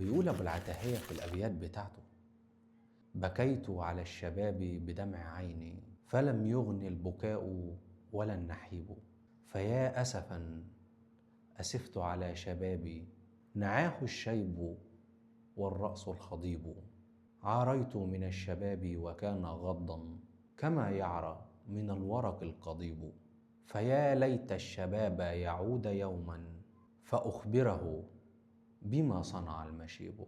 بيقول أبو العتاهية في الأبيات بتاعته: بكيت على الشباب بدمع عيني فلم يغن البكاء ولا النحيب. فيا أسفا أسفت على شبابي نعاه الشيب والرأس الخضيب. عاريت من الشباب وكان غضا كما يعرى من الورق القضيب. فيا ليت الشباب يعود يوما فأخبره بما صنع المشيب.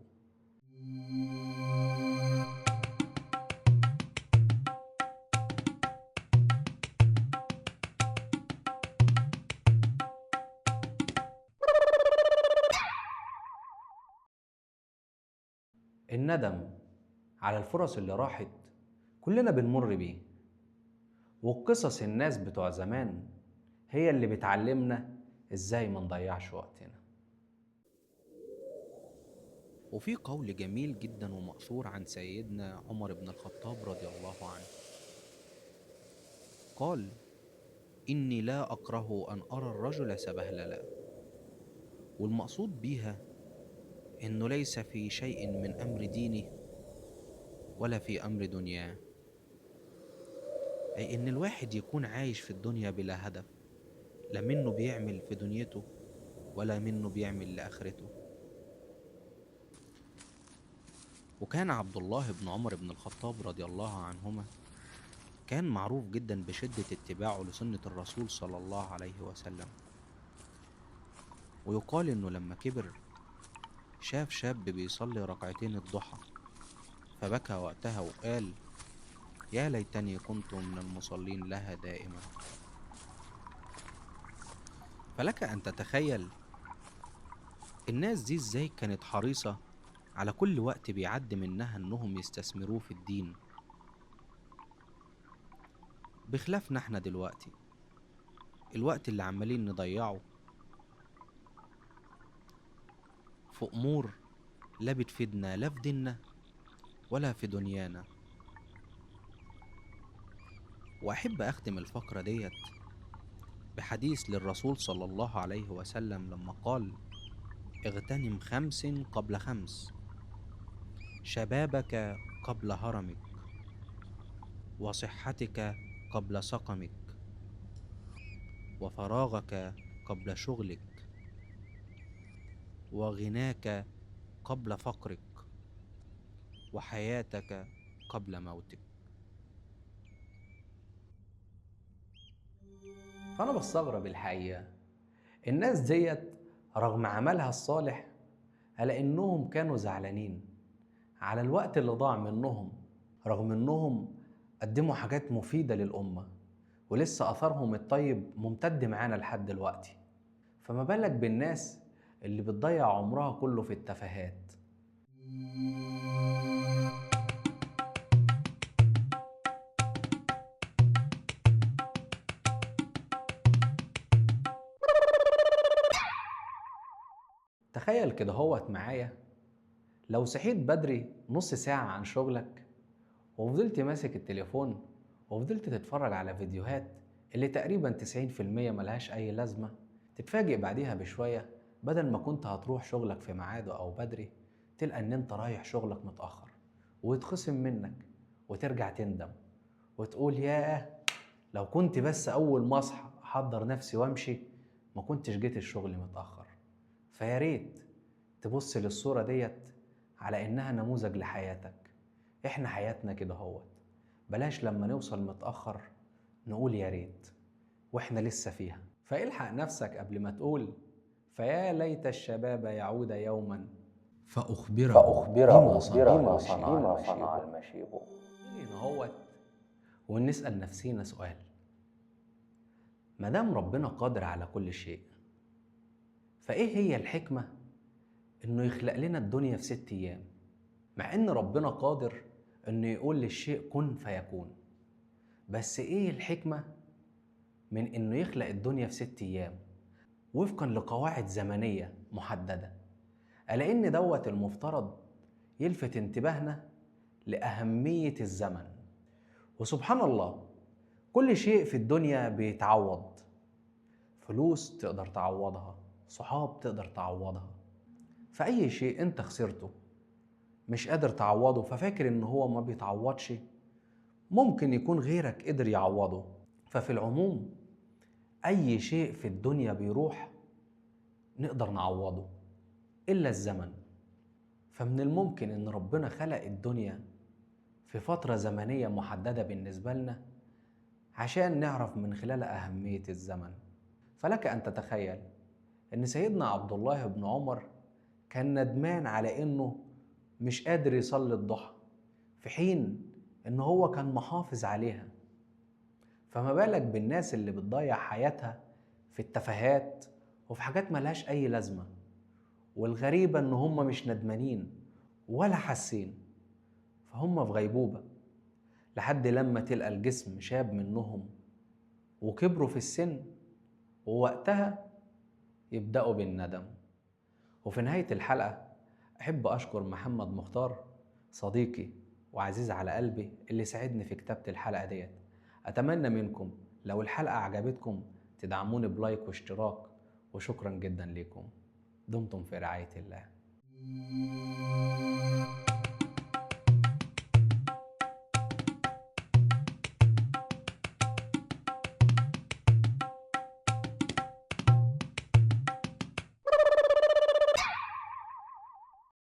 الندم على الفرص اللي راحت كلنا بنمر بيه، وقصص الناس بتوع زمان هي اللي بتعلمنا ازاي ما نضيعش وقتنا. وفي قول جميل جدا ومأثور عن سيدنا عمر بن الخطاب رضي الله عنه، قال: إني لا أكره أن أرى الرجل سبهللا. والمقصود بيها إنه ليس في شيء من أمر دينه ولا في أمر دنياه، أي إن الواحد يكون عايش في الدنيا بلا هدف، لا منه بيعمل في دنيته ولا منه بيعمل لآخرته. وكان عبد الله بن عمر بن الخطاب رضي الله عنهما كان معروف جدا بشدة اتباعه لسنة الرسول صلى الله عليه وسلم. ويقال إنه لما كبر شاف شاب بيصلي ركعتين الضحى فبكى وقتها وقال: يا ليتني كنت من المصلين لها دائما. فلك أن تتخيل الناس دي ازاي كانت حريصة على كل وقت بيعدي منها انهم يستثمروه في الدين، بخلافنا احنا دلوقتي. الوقت اللي عمالين نضيعه في امور لا بتفيدنا لا في ديننا ولا في دنيانا. واحب اختم الفقرة ديت بحديث للرسول صلى الله عليه وسلم لما قال: اغتنم 5 قبل 5، شبابك قبل هرمك، وصحتك قبل سقمك، وفراغك قبل شغلك، وغناك قبل فقرك، وحياتك قبل موتك. فأنا بستغرب الحقيقة الناس ديت رغم عملها الصالح على إنهم كانوا زعلانين على الوقت اللي ضاع منهم، رغم إنهم قدموا حاجات مفيدة للأمة ولسه أثرهم الطيب ممتد معانا لحد دلوقتي. فما بالك بالناس اللي بتضيع عمرها كله في التفاهات. تخيل كده هوت معايا لو صحيت بدري نص ساعة عن شغلك وفضلت ماسك التليفون وفضلت تتفرج على فيديوهات اللي تقريبا 90% ملهاش أي لازمة، تتفاجئ بعديها بشوية بدل ما كنت هتروح شغلك في ميعاده أو بدري تلقى إن أنت رايح شغلك متأخر ويتخصم منك وترجع تندم وتقول: ياه، لو كنت بس أول ما أصحى أحضر نفسي وأمشي ما كنتش جيت الشغل متأخر. فيا ريت تبص للصورة ديت على إنها نموذج لحياتك. إحنا حياتنا كده هوت، بلاش لما نوصل متأخر نقول يا ريت وإحنا لسه فيها. فالحق نفسك قبل ما تقول: فيا ليت الشباب يعود يوما فأخبره بما صنع المشيب. هنا هوت ونسأل نفسينا سؤال: مادام ربنا قادر على كل شيء، فإيه هي الحكمة إنه يخلق لنا الدنيا في 6 أيام، مع إن ربنا قادر إنه يقول للشيء كن فيكون؟ بس إيه الحكمة من إنه يخلق الدنيا في 6 أيام وفقا لقواعد زمنية محددة؟ ألا إن دوت المفترض يلفت انتباهنا لأهمية الزمن. وسبحان الله، كل شيء في الدنيا بيتعوض، فلوس تقدر تعوضها، صحاب تقدر تعوضها، فأي شيء انت خسرته مش قادر تعوضه ففاكر ان هو ما بيتعوضش، ممكن يكون غيرك قدر يعوضه. ففي العموم أي شيء في الدنيا بيروح نقدر نعوضه إلا الزمن. فمن الممكن إن ربنا خلق الدنيا في فترة زمنية محددة بالنسبة لنا عشان نعرف من خلالها أهمية الزمن. فلك أن تتخيل إن سيدنا عبد الله بن عمر كان ندمان على إنه مش قادر يصلي الضحى في حين إن هو كان محافظ عليها. فما بالك بالناس اللي بتضيع حياتها في التفاهات وفي حاجات ملهاش أي لازمة، والغريبة إن هم مش ندمانين ولا حاسين، فهم في غيبوبة لحد لما تلقى الجسم شاب منهم وكبروا في السن، ووقتها يبدأوا بالندم. وفي نهاية الحلقة أحب أشكر محمد مختار صديقي وعزيز على قلبي اللي ساعدني في كتابة الحلقة ديت. أتمنى منكم لو الحلقة عجبتكم تدعموني بلايك واشتراك، وشكرا جدا لكم. دمتم في رعاية الله.